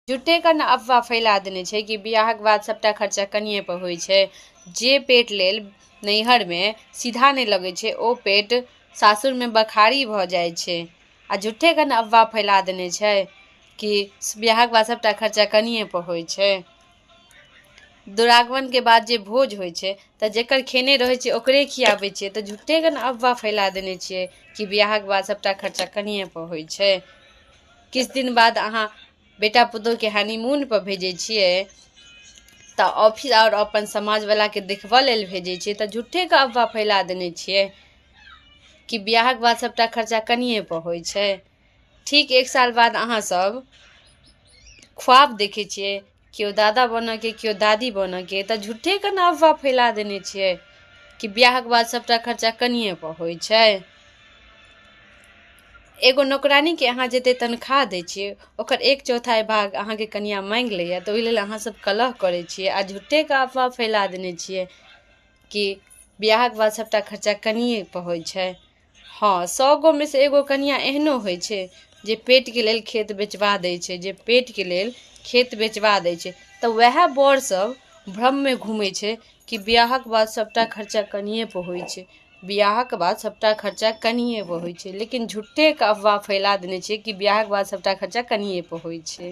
झूठे के ने अफवाह फैला देने छै कि बियाहक बाद सबटा खर्चा कनिए पर होइ छै। जे पेट लेल नैहर में सीधा नहीं लगे छै ओ पेट सासुर में बखारी भ जाय छै। आ झूठे के ने अफवाह फैला देने छै कि बियाहक बाद सबटा खर्चा कनिए पर होइ छै। दुरागमन के बाद जे भोज होइ छै तऽ जेकर खेने रहै छै ओकरे खियाबै छियै, तऽ झूठे के ने अफवाह फैला देने छियै कि बियाहक बाद सबटा खर्चा कनिए पर होइ छै। किछु दिन बाद अहाँ बेटा पुतोह के हनीमून पर भेजै छियै तऽ ऑफिस और अपन समाज वाला के देखबऽ लेल भेजै छियै, तऽ झूठे के अफवाह फैला देने छियै कि बियाहक बाद सबटा खर्चा कनिए पर होइ छै। ठीक 1 साल बाद अहाँ सब ख्वाब देखे छियै केओ दादा बनऽ के केओ दादी बनऽ के, तऽ झूठे के ने अफवाह फैला देने छियै कि बियाहक बाद सबटा खर्चा कनिए पर होइ छै। एगो नौकरानी के अहाँ जते तनख्वाह दै छियै ओकर 1/4 भाग अहाँ के कनिया मांग लैया, तऽ ओहि लेल अहाँ सब कलह करै छियै आ झूठे के अफवाह फैला देने छियै कि बियाहक बाद सबटा खर्चा कनिए पर होइ छै। हाँ, 100 गो में से एगो कनिया एहनो होइ छै जे पेट के लेल खेत बेचवा दै छै, जे पेट के लेल खेत बेचवा दै छै, तऽ वएह बर सब भ्रम में घूमै छै कि बियाहक बाद सबटा खर्चा कनिए पर होइ छै। बियाहक बाद सबटा खर्चा कनिए पर होइ छै, लेकिन झूठे के अफवाह फैला देने छै कि बियाहक बाद सबटा खर्चा कनिए पर होइ छै।